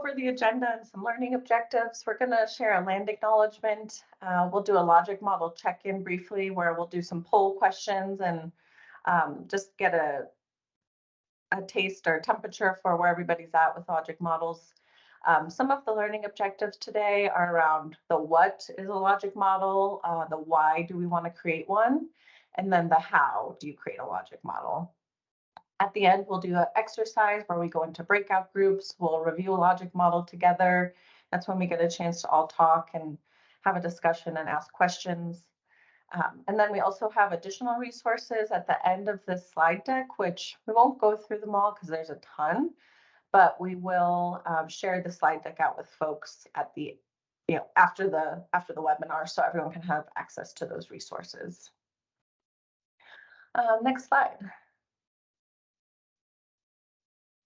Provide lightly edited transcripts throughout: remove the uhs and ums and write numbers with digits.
over the agenda and some learning objectives. We're going to share a land acknowledgement. We'll do a logic model check-in briefly where we'll do some poll questions and just get a taste or temperature for where everybody's at with logic models. Some of the learning objectives today are around the what is a logic model, the why do we want to create one, and then the how do you create a logic model. At the end, we'll do an exercise where we go into breakout groups. We'll review a logic model together. That's when we get a chance to all talk and have a discussion and ask questions. And then we also have additional resources at the end of this slide deck, which we won't go through them all because there's a ton, but we will share the slide deck out with folks at the, after the webinar, so everyone can have access to those resources. Next slide.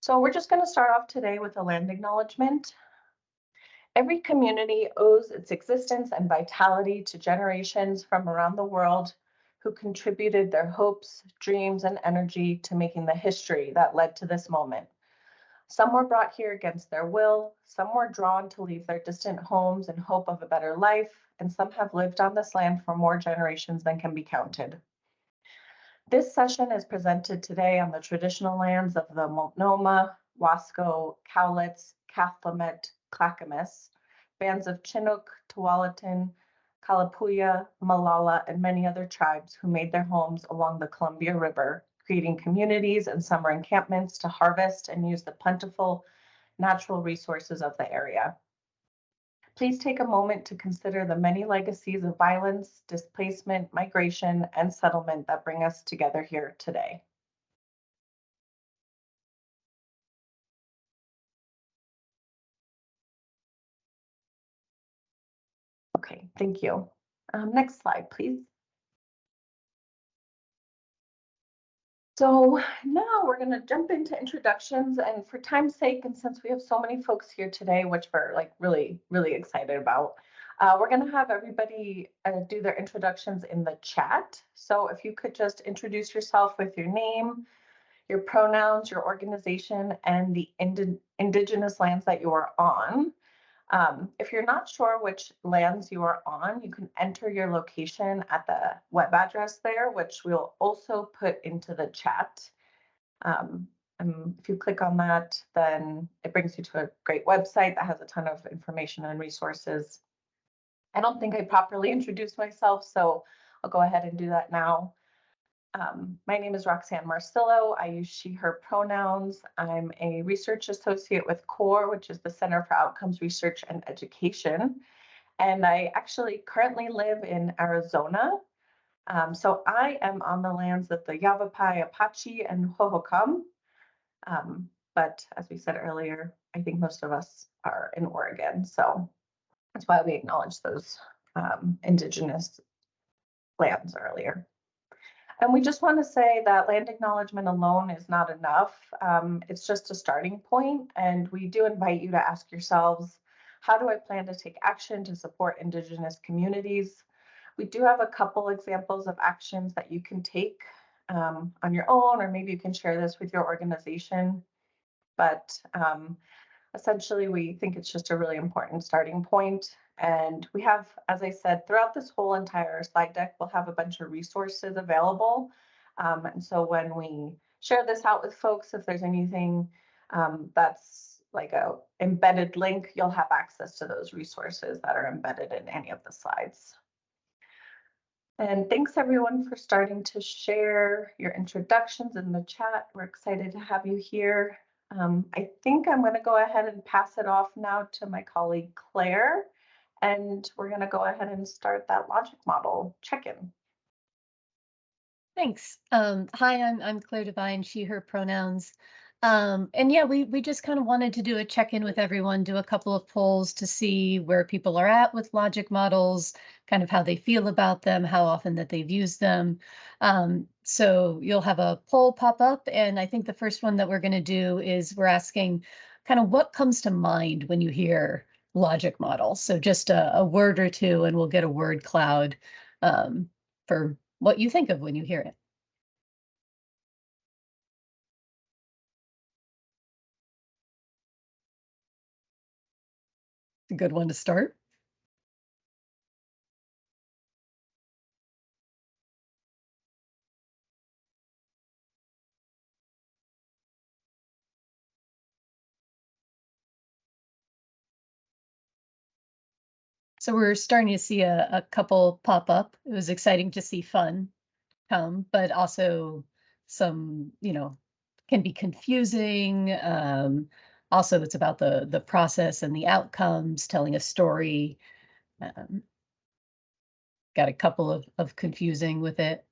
So we're just going to start off today with a land acknowledgement. Every community owes its existence and vitality to generations from around the world who contributed their hopes, dreams, and energy to making the history that led to this moment. Some were brought here against their will, some were drawn to leave their distant homes in hope of a better life, and some have lived on this land for more generations than can be counted. This session is presented today on the traditional lands of the Multnomah, Wasco, Cowlitz, Cathlamet, Clackamas, bands of Chinook, Tualatin, Kalapuya, Malala, and many other tribes who made their homes along the Columbia River, creating communities and summer encampments to harvest and use the plentiful natural resources of the area. Please take a moment to consider the many legacies of violence, displacement, migration, and settlement that bring us together here today. Okay, thank you. Next slide, please. So now we're going to jump into introductions, and for time's sake, and since we have so many folks here today, which we're like really excited about, we're going to have everybody do their introductions in the chat. So if you could just introduce yourself with your name, your pronouns, your organization, and the indigenous lands that you are on. If you're not sure which lands you are on, you can enter your location at the web address there, which we'll also put into the chat. And if you click on that, then it brings you to a great website that has a ton of information and resources. I don't think I properly introduced myself, so I'll go ahead and do that now. My name is Roxanne Marcillo. I use she, her pronouns. I'm a research associate with CORE, which is the Center for Outcomes Research and Education. And I actually currently live in Arizona. So I am on the lands of the Yavapai, Apache, and Hohokam. But as we said earlier, I think most of us are in Oregon. So that's why we acknowledge those indigenous lands earlier. And we just want to say that land acknowledgement alone is not enough. It's just a starting point, and we do invite you to ask yourselves, how do I plan to take action to support Indigenous communities? We do have a couple examples of actions that you can take on your own, or maybe you can share this with your organization. But essentially, we think it's just a really important starting point. And we have, as I said, throughout this whole entire slide deck, we'll have a bunch of resources available. And so when we share this out with folks, if there's anything that's like a embedded link, you'll have access to those resources that are embedded in any of the slides. And thanks everyone for starting to share your introductions in the chat. We're excited to have you here. I think I'm going to go ahead and pass it off now to my colleague Claire, and we're going to go ahead and start that logic model check-in. Thanks. Hi, I'm Claire Devine, she, her pronouns. And yeah, we just kind of wanted to do a check-in with everyone, do a couple of polls to see where people are at with logic models, kind of how they feel about them, how often that they've used them. So you'll have a poll pop up, and I think the first one that we're going to do is we're asking kind of what comes to mind when you hear logic model. So just a word or two, and we'll get a word cloud for what you think of when you hear it. a good one to start. So we're starting to see a couple pop up. It was exciting to see fun come, but also some, can be confusing. Also, it's about the process and the outcomes, telling a story. Um, got a couple of confusing with it.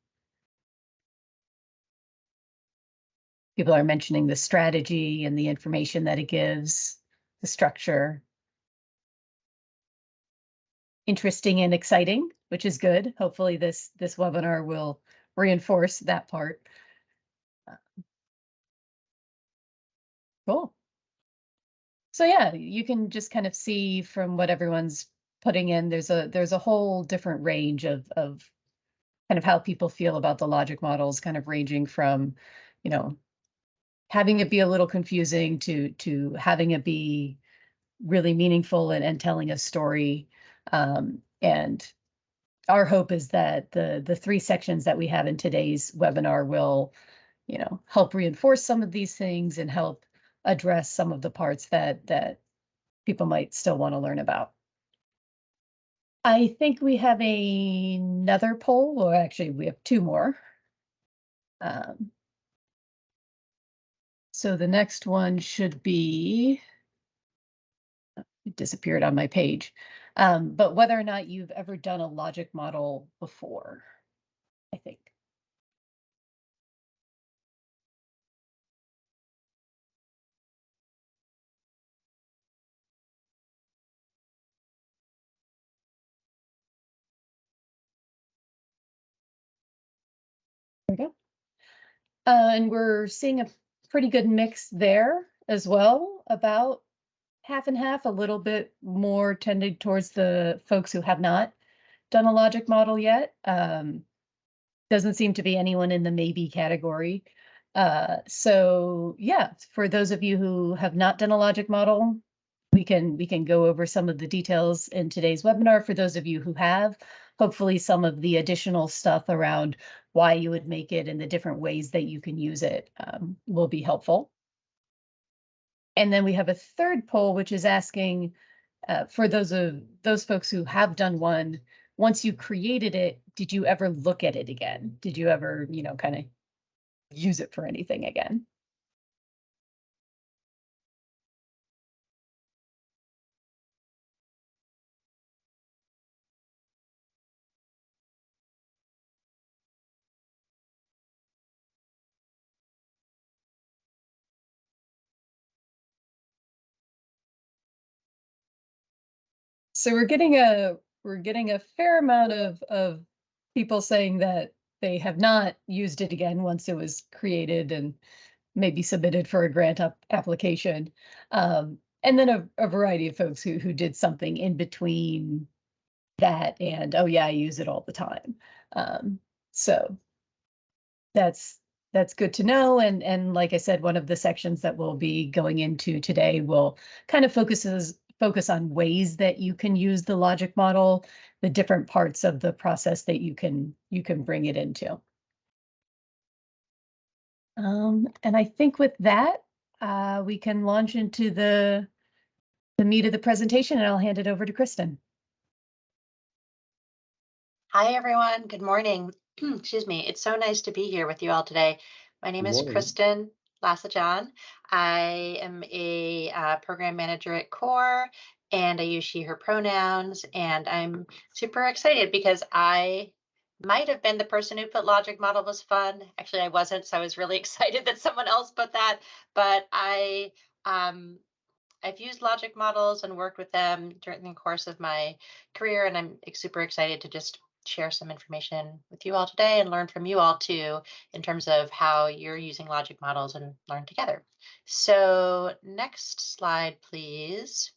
People are mentioning the strategy and the information that it gives, the structure. Interesting and exciting, which is good. Hopefully this webinar will reinforce that part. Cool. So yeah, you can just kind of see from what everyone's putting in, there's a whole different range of kind of how people feel about the logic models, kind of ranging from, having it be a little confusing to having it be really meaningful and telling a story. And our hope is that the three sections that we have in today's webinar will, help reinforce some of these things and help address some of the parts that people might still want to learn about. I think we have another poll, or actually we have two more. So the next one should be, it disappeared on my page, but whether or not you've ever done a logic model before, I think. There we go. And we're seeing a pretty good mix there as well, about half and half, a little bit more tending towards the folks who have not done a logic model yet. Doesn't seem to be anyone in the maybe category. So yeah, for those of you who have not done a logic model, we can go over some of the details in today's webinar. For those of you who have, hopefully some of the additional stuff around why you would make it and the different ways that you can use it will be helpful. And then we have a third poll, which is asking for those folks who have done one, once you created it, did you ever look at it again? Did you ever, kind of use it for anything again? So we're getting a fair amount of people saying that they have not used it again once it was created and maybe submitted for a grant application. And then a variety of folks who did something in between that and, oh yeah, I use it all the time. So that's good to know. And like I said, one of the sections that we'll be going into today will kind of focus on ways that you can use the logic model, the different parts of the process that you can bring it into. And I think with that, we can launch into the meat of the presentation, and I'll hand it over to Kristen. Hi, everyone. Good morning. Excuse me. It's so nice to be here with you all today. My name is Kristen Lassajohn. I am a program manager at CORE, and I use she, her pronouns. And I'm super excited because I might have been the person who put logic model was fun. Actually, I wasn't, so I was really excited that someone else put that. But I've used logic models and worked with them during the course of my career, and I'm super excited to just share some information with you all today and learn from you all too in terms of how you're using logic models and learn together. So next slide, please.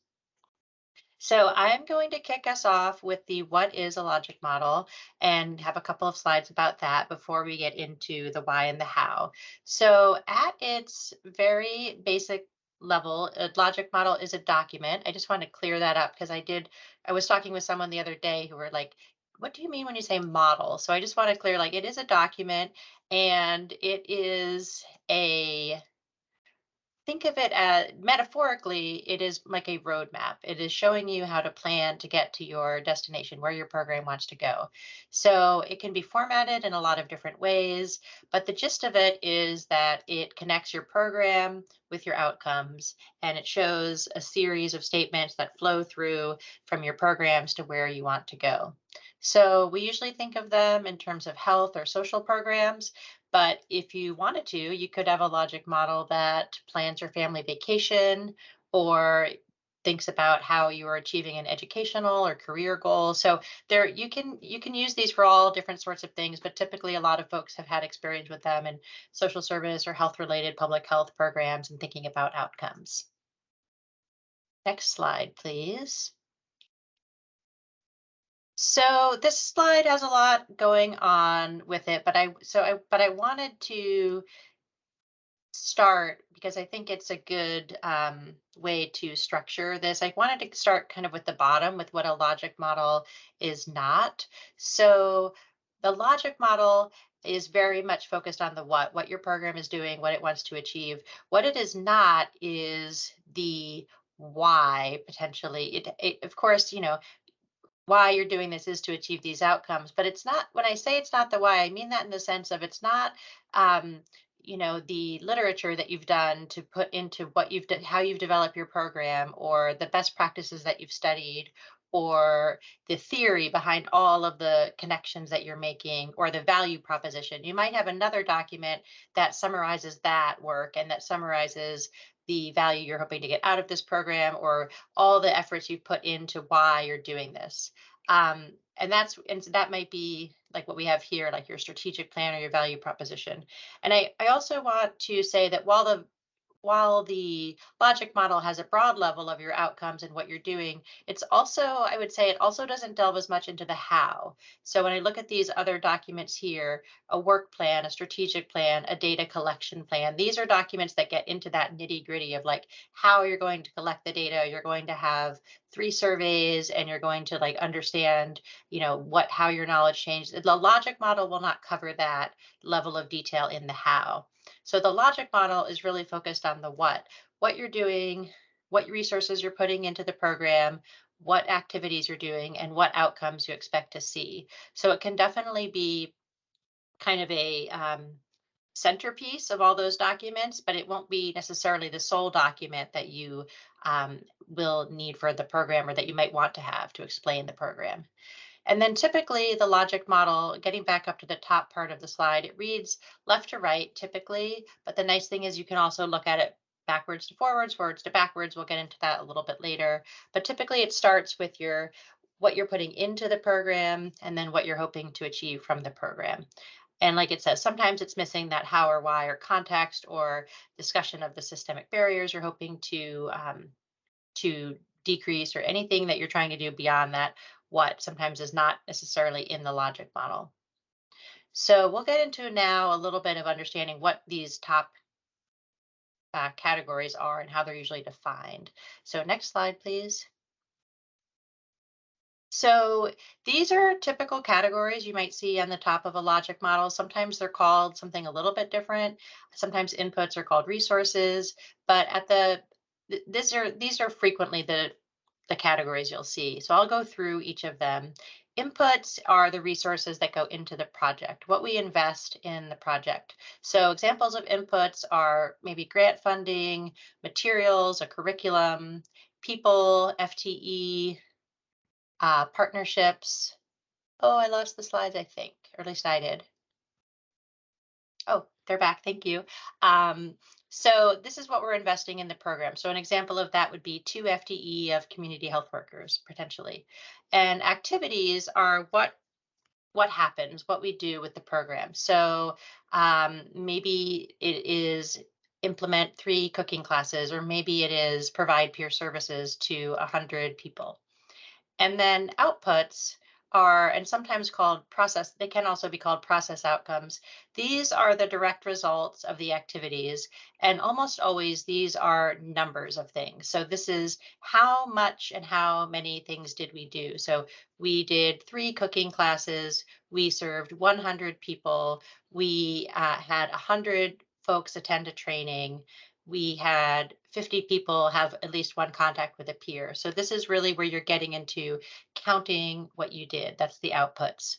So I'm going to kick us off with the what is a logic model and have a couple of slides about that before we get into the why and the how. So at its very basic level, a logic model is a document. I just want to clear that up because I was talking with someone the other day who were like, what do you mean when you say model? So I just want to clear, like, it is a document, and it is a, think of it as, metaphorically, it is like a roadmap. It is showing you how to plan to get to your destination, where your program wants to go. So it can be formatted in a lot of different ways, but the gist of it is that it connects your program with your outcomes, and it shows a series of statements that flow through from your programs to where you want to go. So we usually think of them in terms of health or social programs, but if you wanted to, you could have a logic model that plans your family vacation or thinks about how you are achieving an educational or career goal. So there you can use these for all different sorts of things, but typically a lot of folks have had experience with them in social service or health related public health programs and thinking about outcomes. Next slide, please. So this slide has a lot going on with it, but I wanted to start because I think it's a good way to structure this. I wanted to start kind of with the bottom with what a logic model is not. So the logic model is very much focused on the what your program is doing, what it wants to achieve. What it is not is the why potentially. Of course, why you're doing this is to achieve these outcomes, but it's not, when I say it's not the why, I mean that in the sense of it's not um, the literature that you've done to put into what you've done, how you've developed your program, or the best practices that you've studied, or the theory behind all of the connections that you're making, or the value proposition. You might have another document that summarizes that work and that summarizes the value you're hoping to get out of this program, or all the efforts you've put into why you're doing this. And so that might be like what we have here, like your strategic plan or your value proposition. And I also want to say that while the logic model has a broad level of your outcomes and what you're doing, it's also, I would say, it also doesn't delve as much into the how. So when I look at these other documents here, a work plan, a strategic plan, a data collection plan, these are documents that get into that nitty gritty of like how you're going to collect the data. You're going to have 3 surveys, and you're going to like understand, how your knowledge changed. The logic model will not cover that level of detail in the how. So the logic model is really focused on the what you're doing, what resources you're putting into the program, what activities you're doing, and what outcomes you expect to see. So it can definitely be kind of a centerpiece of all those documents, but it won't be necessarily the sole document that you will need for the program, or that you might want to have to explain the program. And then typically the logic model, getting back up to the top part of the slide, it reads left to right typically, but the nice thing is you can also look at it backwards to forwards, forwards to backwards. We'll get into that a little bit later. But typically it starts with what you're putting into the program, and then what you're hoping to achieve from the program. And like it says, sometimes it's missing that how or why or context or discussion of the systemic barriers you're hoping to decrease, or anything that you're trying to do beyond that what sometimes is not necessarily in the logic model. So we'll get into now a little bit of understanding what these top categories are and how they're usually defined. So next slide, please. So these are typical categories you might see on the top of a logic model. Sometimes they're called something a little bit different. Sometimes inputs are called resources, but these are frequently the categories you'll see. So I'll go through each of them. Inputs are the resources that go into the project, what we invest in the project. So examples of inputs are maybe grant funding, materials, a curriculum, people, FTE, partnerships. Oh, I lost the slides, I think, or at least I did. Oh, they're back. Thank you. So this is what we're investing in the program. So an example of that would be 2 FTE of community health workers, potentially. And activities are what happens, what we do with the program. So maybe it is implement 3 cooking classes, or maybe it is provide peer services to 100 people. And then outputs are, and sometimes called process, they can also be called process outcomes. These are the direct results of the activities, and almost always these are numbers of things. So this is how much and how many things did we do. So we did 3 cooking classes, we served 100 people, we had 100 folks attend a training, we had 50 people have at least one contact with a peer. So this is really where you're getting into counting what you did. That's the outputs.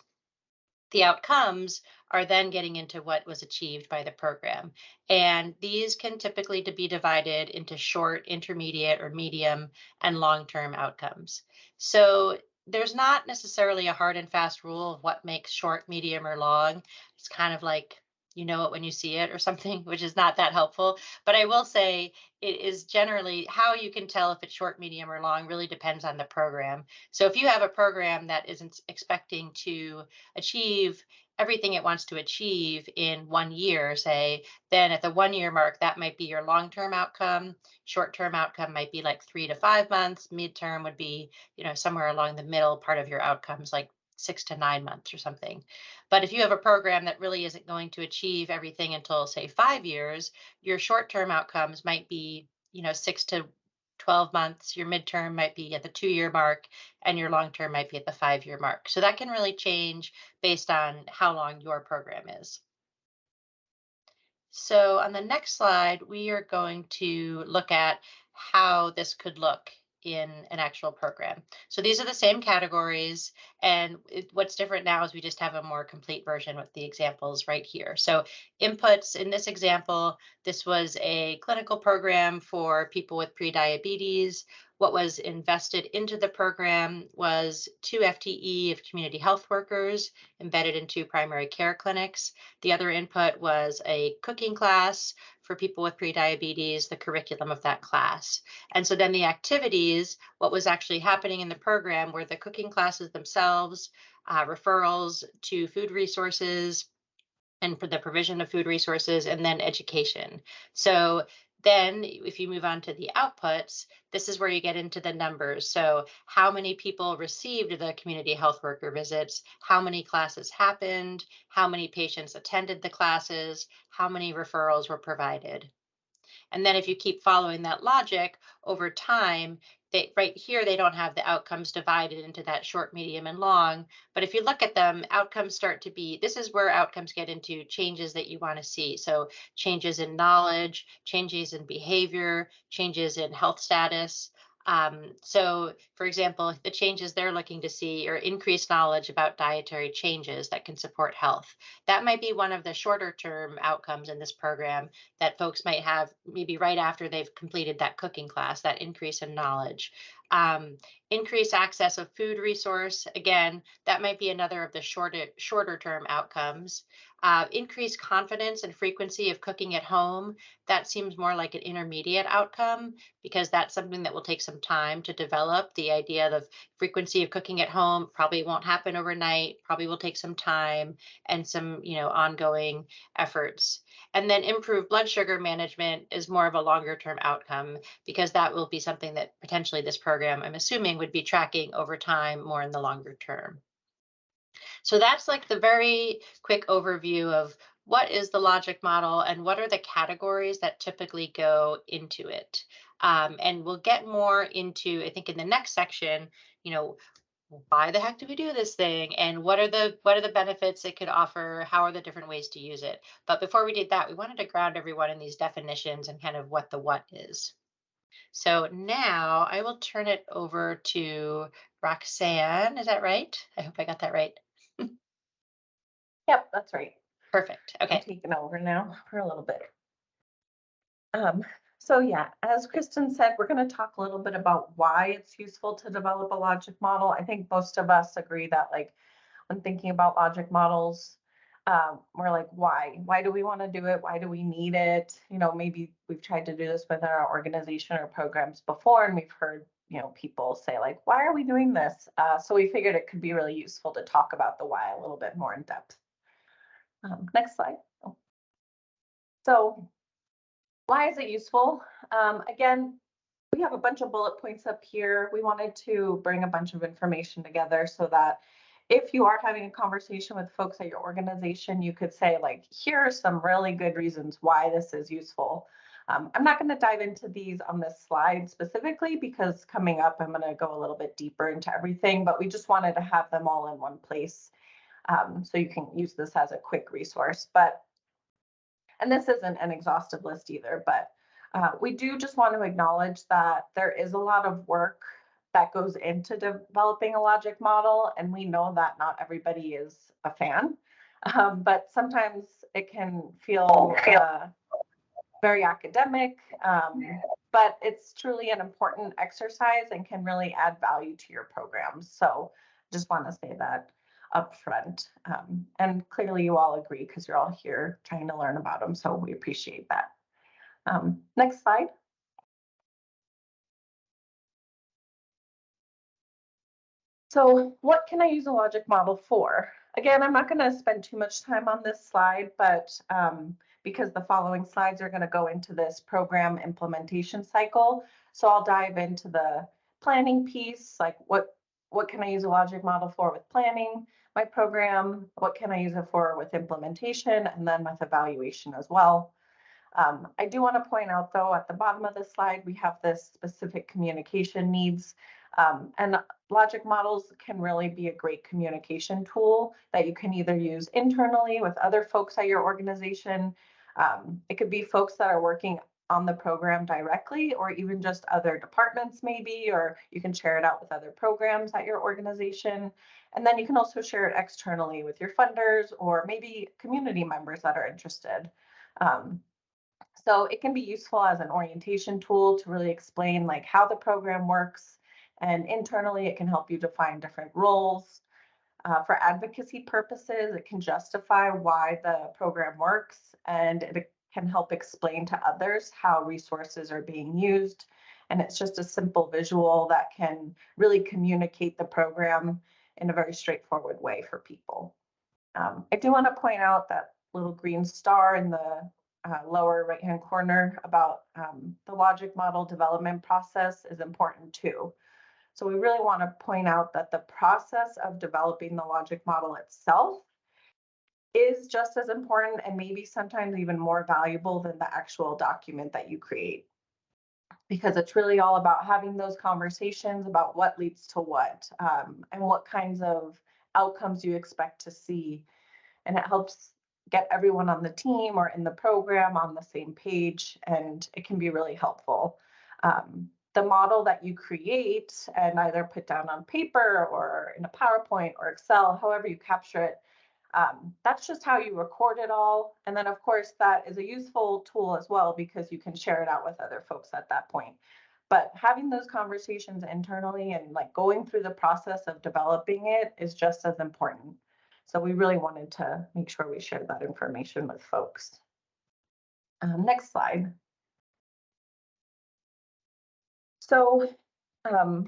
The outcomes are then getting into what was achieved by the program. And these can typically to be divided into short, intermediate, or medium and long-term outcomes. So there's not necessarily a hard and fast rule of what makes short, medium, or long. It's kind of like you know it when you see it or something, which is not that helpful. But I will say it is generally how you can tell if it's short, medium, or long really depends on the program. So if you have a program that isn't expecting to achieve everything it wants to achieve in 1 year, say, then at the 1 year mark, that might be your long-term outcome. Short-term outcome might be like 3 to 5 months. Midterm would be, somewhere along the middle part of your outcomes, like 6 to 9 months or something. But if you have a program that really isn't going to achieve everything until, say, 5 years, your short-term outcomes might be, 6 to 12 months. Your midterm might be at the 2 year mark, and your long term might be at the 5 year mark. So that can really change based on how long your program is. So on the next slide, we are going to look at how this could look in an actual program. So these are the same categories, and what's different now is we just have a more complete version with the examples right here. So inputs in this example, this was a clinical program for people with prediabetes. What was invested into the program was 2 FTE of community health workers embedded in 2 primary care clinics. The other input was a cooking class for people with prediabetes, the curriculum of that class. And so then the activities, what was actually happening in the program were the cooking classes themselves, referrals to food resources, and for the provision of food resources, and then education. So then if you move on to the outputs, this is where you get into the numbers. So how many people received the community health worker visits, how many classes happened, how many patients attended the classes, how many referrals were provided. And then if you keep following that logic over time, right here, they don't have the outcomes divided into that short, medium, and long. But if you look at them, outcomes start to be, this is where outcomes get into changes that you want to see. So changes in knowledge, changes in behavior, changes in health status. So for example, the changes they're looking to see are increased knowledge about dietary changes that can support health. That might be one of the shorter term outcomes in this program that folks might have maybe right after they've completed that cooking class, that increase in knowledge. Increased access of food resource, again, that might be another of the shorter term outcomes. Increased confidence and frequency of cooking at home, that seems more like an intermediate outcome because that's something that will take some time to develop. The idea of frequency of cooking at home probably won't happen overnight, probably will take some time and some, ongoing efforts. And then improved blood sugar management is more of a longer term outcome because that will be something that potentially this program, I'm assuming, would be tracking over time more in the longer term. So that's like the very quick overview of what is the logic model and what are the categories that typically go into it. And we'll get more into, I think in the next section, why the heck do we do this thing, and what are the benefits it could offer, how are the different ways to use it. But before we did that, we wanted to ground everyone in these definitions and kind of what the what is. So now I will turn it over to Roxanne. Is that right? I hope I got that right. Yep, that's right. Perfect. I'm Okay. taking over now for a little bit. So yeah, as Kristen said, we're going to talk a little bit about why it's useful to develop a logic model. I think most of us agree that like when thinking about logic models, we're like, why? Why do we want to do it? Why do we need it? Maybe we've tried to do this within our organization or programs before, and we've heard, people say like, why are we doing this? So we figured it could be really useful to talk about the why a little bit more in depth. Next slide. So why is it useful? Again, we have a bunch of bullet points up here. We wanted to bring a bunch of information together so that if you are having a conversation with folks at your organization, you could say like, here are some really good reasons why this is useful. I'm not going to dive into these on this slide specifically because coming up, I'm going to go a little bit deeper into everything, but we just wanted to have them all in one place. So you can use this as a quick resource. And this isn't an exhaustive list either, but we do just want to acknowledge that there is a lot of work that goes into developing a logic model, and we know that not everybody is a fan, but sometimes it can feel very academic, but it's truly an important exercise and can really add value to your programs. So just want to say that up front. And clearly you all agree because you're all here trying to learn about them. So we appreciate that. Next slide. So what can I use a logic model for? Again, I'm not going to spend too much time on this slide, but because the following slides are going to go into this program implementation cycle. So I'll dive into the planning piece, like what can I use a logic model for with planning my program? What can I use it for with implementation and then with evaluation as well? I do want to point out, though, at the bottom of the slide, we have this specific communication needs. And logic models can really be a great communication tool that you can either use internally with other folks at your organization. It could be folks that are working on the program directly, or even just other departments maybe, or you can share it out with other programs at your organization. And then you can also share it externally with your funders or maybe community members that are interested. So it can be useful as an orientation tool to really explain like how the program works. And internally, it can help you define different roles. For advocacy purposes, it can justify why the program works, and it can help explain to others how resources are being used. And it's just a simple visual that can really communicate the program in a very straightforward way for people. I do want to point out that little green star in the lower right-hand corner about the logic model development process is important too. So we really want to point out that the process of developing the logic model itself is just as important and maybe sometimes even more valuable than the actual document that you create. Because it's really all about having those conversations about what leads to what and what kinds of outcomes you expect to see. And it helps get everyone on the team or in the program on the same page, and it can be really helpful. The model that you create and either put down on paper or in a PowerPoint or Excel, however you capture it, that's just how you record it all. And then of course that is a useful tool as well because you can share it out with other folks at that point. But having those conversations internally and like going through the process of developing it is just as important. So we really wanted to make sure we shared that information with folks. Next slide. So from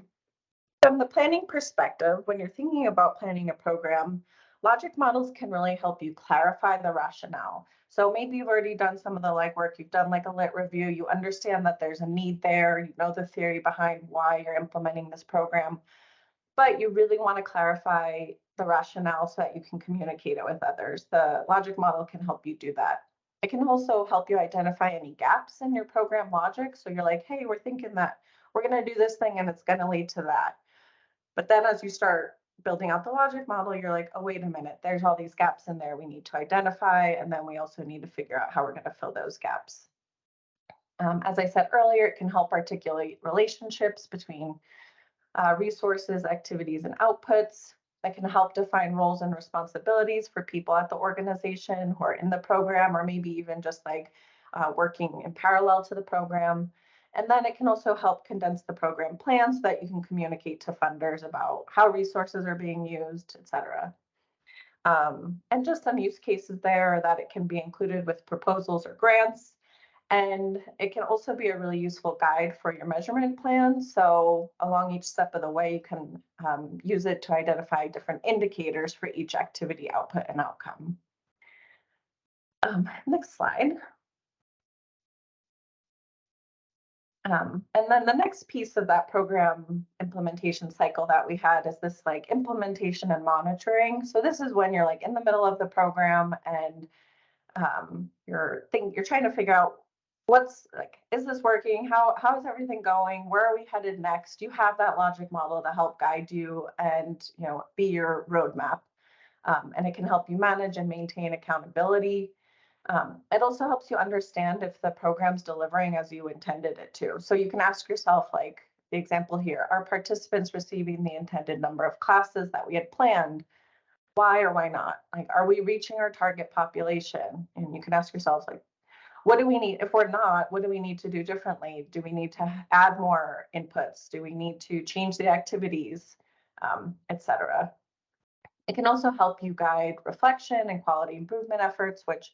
the planning perspective, when you're thinking about planning a program, logic models can really help you clarify the rationale. So maybe you've already done some of the legwork, you've done like a lit review, you understand that there's a need there, you know the theory behind why you're implementing this program, but you really want to clarify the rationale so that you can communicate it with others. The logic model can help you do that. It can also help you identify any gaps in your program logic. So you're like, hey, we're thinking that we're going to do this thing and it's going to lead to that. But then as you start building out the logic model, you're like, oh, wait a minute, there's all these gaps in there we need to identify. And then we also need to figure out how we're going to fill those gaps. As I said earlier, it can help articulate relationships between resources, activities, and outputs that can help define roles and responsibilities for people at the organization who are in the program, or maybe even just like working in parallel to the program. And then it can also help condense the program plan so that you can communicate to funders about how resources are being used, et cetera. And just some use cases there that it can be included with proposals or grants. And it can also be a really useful guide for your measurement plan. So along each step of the way, you can use it to identify different indicators for each activity output and outcome. Next slide. And then the next piece of that program implementation cycle that we had is this like implementation and monitoring. So this is when you're like in the middle of the program and you're trying to figure out what's like, is this working? How is everything going? Where are we headed next? You have that logic model to help guide you and be your roadmap. And it can help you manage and maintain accountability. It also helps you understand if the program's delivering as you intended it to. So you can ask yourself, like the example here, are participants receiving the intended number of classes that we had planned? Why or why not? Like, are we reaching our target population? And you can ask yourselves, like, what do we need? If we're not, what do we need to do differently? Do we need to add more inputs? Do we need to change the activities, etc.? It can also help you guide reflection and quality improvement efforts, which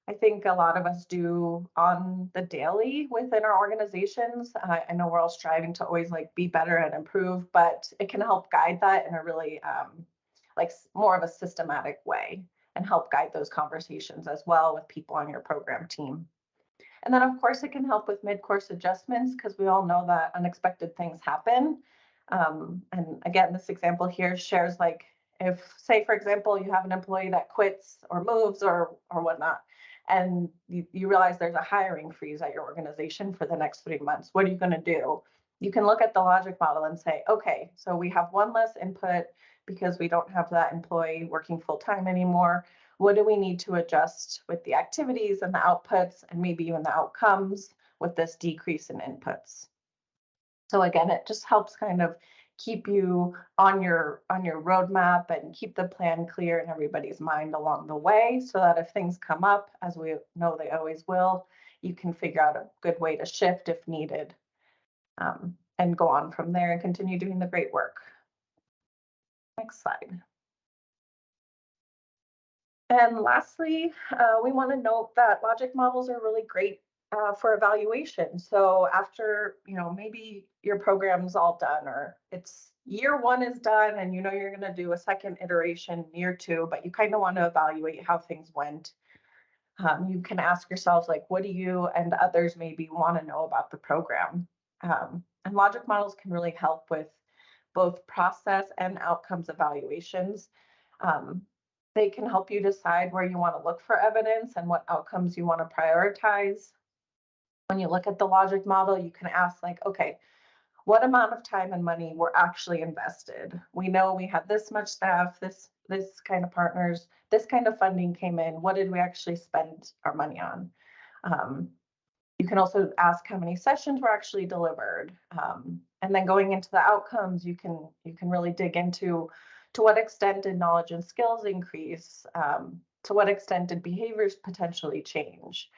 I think a lot of us do on the daily within our organizations. I know we're all striving to always like be better and improve, but it can help guide that in a really like more of a systematic way and help guide those conversations as well with people on your program team. And then of course it can help with mid-course adjustments because we all know that unexpected things happen. And again, this example here shares like if, say, for example, you have an employee that quits or moves or whatnot, and you realize there's a hiring freeze at your organization for the next 3 months, what are you going to do? You can look at the logic model and say, okay, so we have one less input because we don't have that employee working full time anymore. What do we need to adjust with the activities and the outputs and maybe even the outcomes with this decrease in inputs? So again, it just helps kind of keep you on your roadmap and keep the plan clear in everybody's mind along the way so that if things come up, as we know they always will, you can figure out a good way to shift if needed, and go on from there and continue doing the great work. Next slide. And lastly, we want to note that logic models are really great for evaluation. So after, maybe your program's all done or it's year 1 is done and you're going to do a second iteration year 2, but you kind of want to evaluate how things went. You can ask yourselves, like, what do you and others maybe want to know about the program? And logic models can really help with both process and outcomes evaluations. They can help you decide where you want to look for evidence and what outcomes you want to prioritize. When you look at the logic model, you can ask like, okay, what amount of time and money were actually invested? We know we had this much staff, this kind of partners, this kind of funding came in. What did we actually spend our money on? You can also ask how many sessions were actually delivered. And then going into the outcomes, you can really dig into to what extent did knowledge and skills increase? To what extent did behaviors potentially change?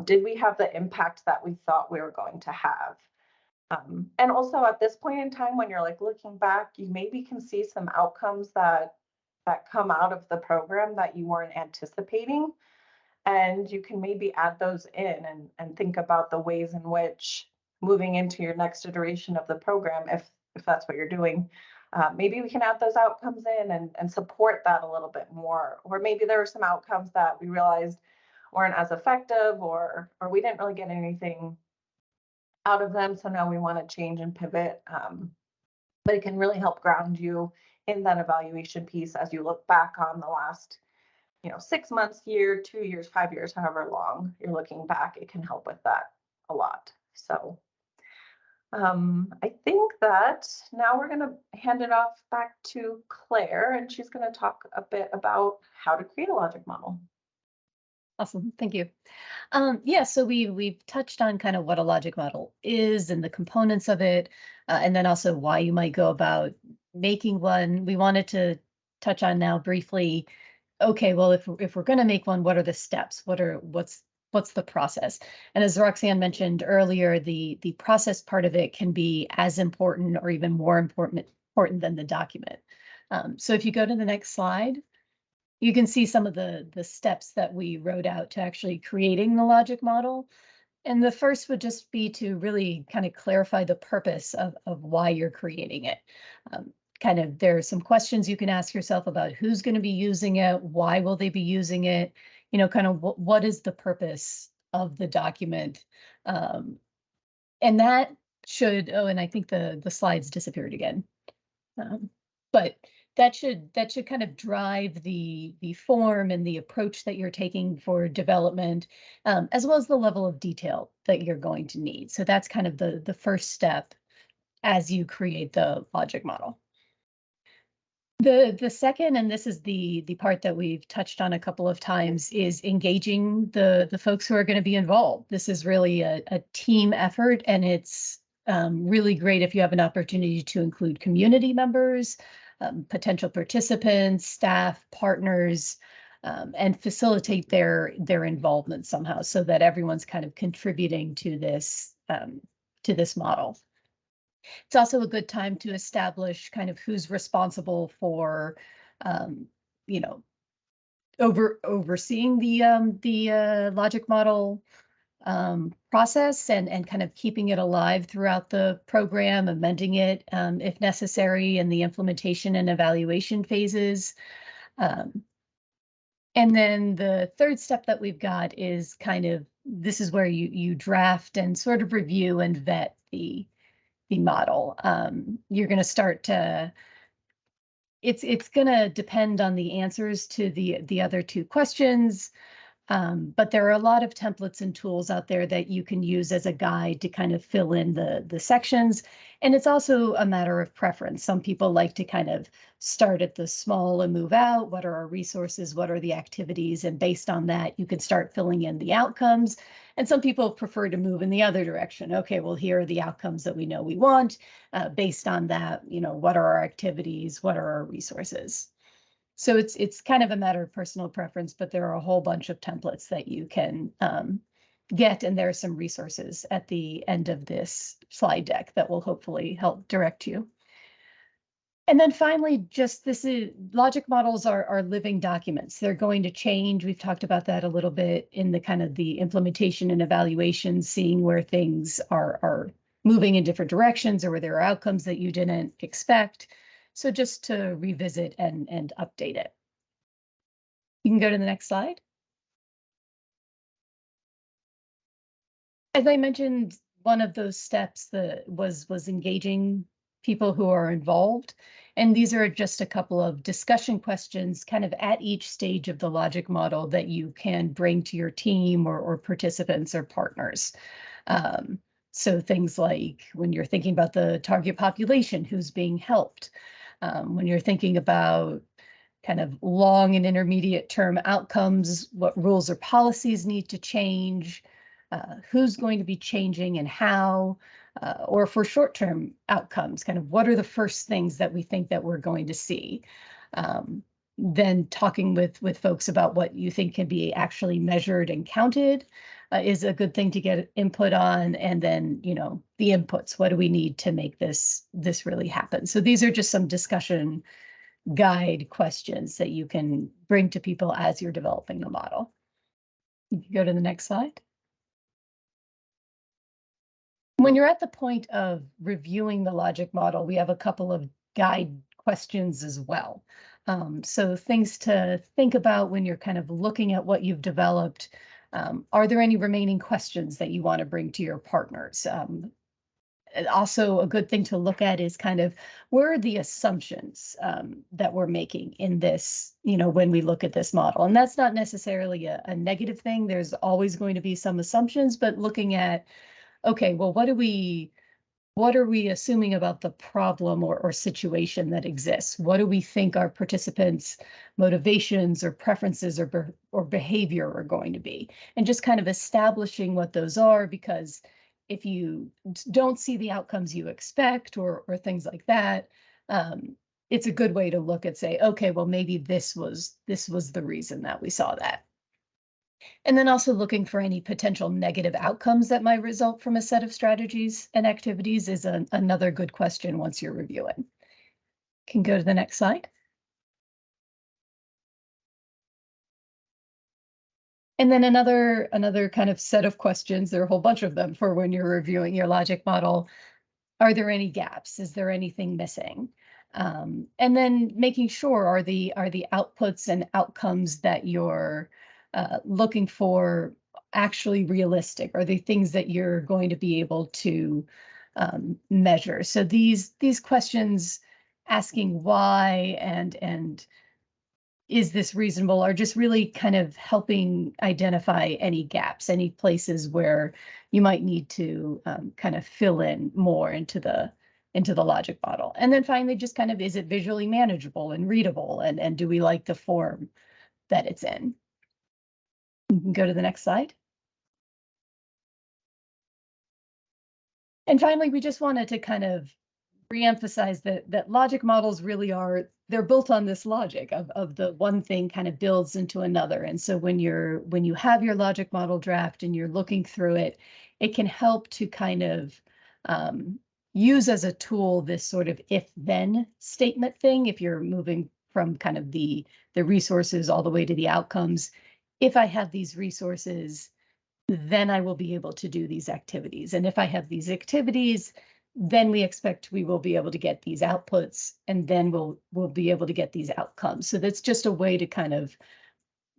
Did we have the impact that we thought we were going to have? And also at this point in time, when you're like looking back, you maybe can see some outcomes that come out of the program that you weren't anticipating. And you can maybe add those in and think about the ways in which moving into your next iteration of the program, if that's what you're doing, maybe we can add those outcomes in and support that a little bit more. Or maybe there were some outcomes that we realized weren't as effective or we didn't really get anything out of them. So now we want to change and pivot. But it can really help ground you in that evaluation piece as you look back on the last 6 months, year, 2 years, 5 years, however long you're looking back, it can help with that a lot. So I think that now we're going to hand it off back to Claire, and she's going to talk a bit about how to create a logic model. Awesome, thank you. Yeah, so we've touched on kind of what a logic model is and the components of it, and then also why you might go about making one. We wanted to touch on now briefly, okay, well, if we're going to make one, what are the steps? What's the process? And as Roxanne mentioned earlier, the process part of it can be as important or even more important than the document. So if you go to the next slide, you can see some of the steps that we wrote out to actually creating the logic model. And the first would just be to really kind of clarify the purpose of why you're creating it. Kind of, there are some questions you can ask yourself about who's going to be using it, why will they be using it, kind of what is the purpose of the document, And that should, oh, and I think the slides disappeared again. But that should kind of drive the form and the approach that you're taking for development, as well as the level of detail that you're going to need. So that's kind of the first step as you create the logic model. The second, and this is the part that we've touched on a couple of times, is engaging the folks who are going to be involved. This is really a team effort, and it's really great if you have an opportunity to include community members, potential participants, staff, partners, and facilitate their involvement somehow, so that everyone's kind of contributing to this model. It's also a good time to establish kind of who's responsible for, you know, overseeing the logic model process, and kind of keeping it alive throughout the program, amending it if necessary in the implementation and evaluation phases. And then the third step that we've got is kind of, this is where you draft and sort of review and vet the model. You're going to start to, it's going to depend on the answers to the other two questions. But there are a lot of templates and tools out there that you can use as a guide to kind of fill in the sections. And it's also a matter of preference. Some people like to kind of start at the small and move out. What are our resources? What are the activities? And based on that, you can start filling in the outcomes. And some people prefer to move in the other direction. Okay, well, here are the outcomes that we know we want. Based on that, what are our activities? What are our resources? So it's kind of a matter of personal preference, but there are a whole bunch of templates that you can get, and there are some resources at the end of this slide deck that will hopefully help direct you. And then finally, just logic models are living documents. They're going to change. We've talked about that a little bit in the kind of the implementation and evaluation, seeing where things are moving in different directions or where there are outcomes that you didn't expect. So just to revisit and update it. You can go to the next slide. As I mentioned, one of those steps that was engaging people who are involved. And these are just a couple of discussion questions kind of at each stage of the logic model that you can bring to your team or participants or partners. So things like when you're thinking about the target population, who's being helped, when you're thinking about kind of long and intermediate term outcomes, what rules or policies need to change, who's going to be changing and how, or for short-term outcomes, kind of what are the first things that we think that we're going to see. Then talking with folks about what you think can be actually measured and counted is a good thing to get input on. And then, the inputs, what do we need to make this really happen? So these are just some discussion guide questions that you can bring to people as you're developing the model. You can go to the next slide. When you're at the point of reviewing the logic model, we have a couple of guide questions as well. So things to think about when you're kind of looking at what you've developed. Are there any remaining questions that you want to bring to your partners? Also, a good thing to look at is kind of where are the assumptions that we're making in this, when we look at this model. And that's not necessarily a negative thing. There's always going to be some assumptions, but looking at, okay, well, what are we assuming about the problem or situation that exists? What do we think our participants' motivations or preferences or behavior are going to be? And just kind of establishing what those are, because if you don't see the outcomes you expect or things like that, it's a good way to look and say, okay, well, maybe this was the reason that we saw that. And then also looking for any potential negative outcomes that might result from a set of strategies and activities is another good question once you're reviewing. Can go to the next slide. And then another kind of set of questions, there are a whole bunch of them for when you're reviewing your logic model. Are there any gaps? Is there anything missing? And then making sure are the outputs and outcomes that you're looking for actually realistic? Are they things that you're going to be able to measure? So these questions asking why and is this reasonable are just really kind of helping identify any gaps, any places where you might need to kind of fill in more into the logic model. And then finally, just kind of, is it visually manageable and readable? And do we like the form that it's in? You can go to the next slide. And finally, we just wanted to kind of reemphasize that logic models really are, they're built on this logic of the one thing kind of builds into another. And so when you have your logic model draft and you're looking through it, it can help to kind of use as a tool this sort of if-then statement thing. If you're moving from kind of the resources all the way to the outcomes, if I have these resources, then I will be able to do these activities. And if I have these activities, then we expect we will be able to get these outputs, and then we'll be able to get these outcomes. So that's just a way to kind of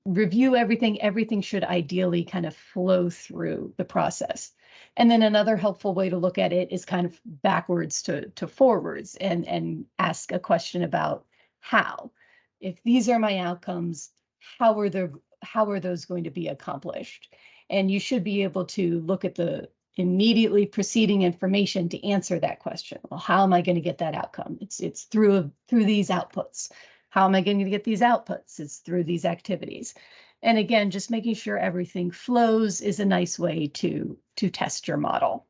review everything. Everything should ideally kind of flow through the process. And then another helpful way to look at it is kind of backwards to forwards and ask a question about how. If these are my outcomes, how are those going to be accomplished? And you should be able to look at the immediately preceding information to answer that question. Well, how am I going to get that outcome? It's through these outputs. How am I going to get these outputs? It's through these activities. And again, just making sure everything flows is a nice way to test your model.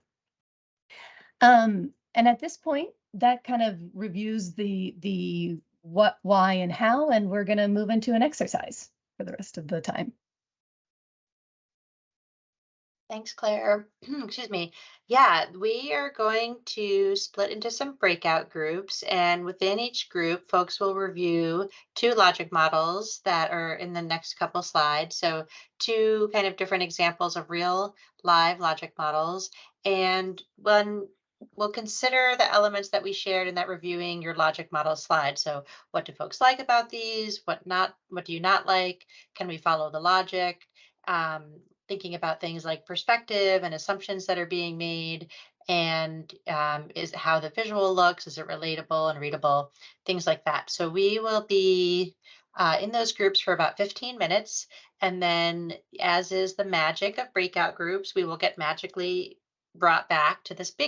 And at this point, that kind of reviews the what, why, and how, and we're going to move into an exercise for the rest of the time. Thanks, Claire. Excuse me. Yeah, we are going to split into some breakout groups, and within each group, folks will review 2 logic models that are in the next couple slides. So 2 kind of different examples of real live logic models. And when we'll consider the elements that we shared in that reviewing your logic model slide. So what do folks like about these? What do you not like? Can we follow the logic? Thinking about things like perspective and assumptions that are being made, and is how the visual looks, is it relatable and readable, things like that. So we will be in those groups for about 15 minutes. And then, as is the magic of breakout groups, we will get magically brought back to this big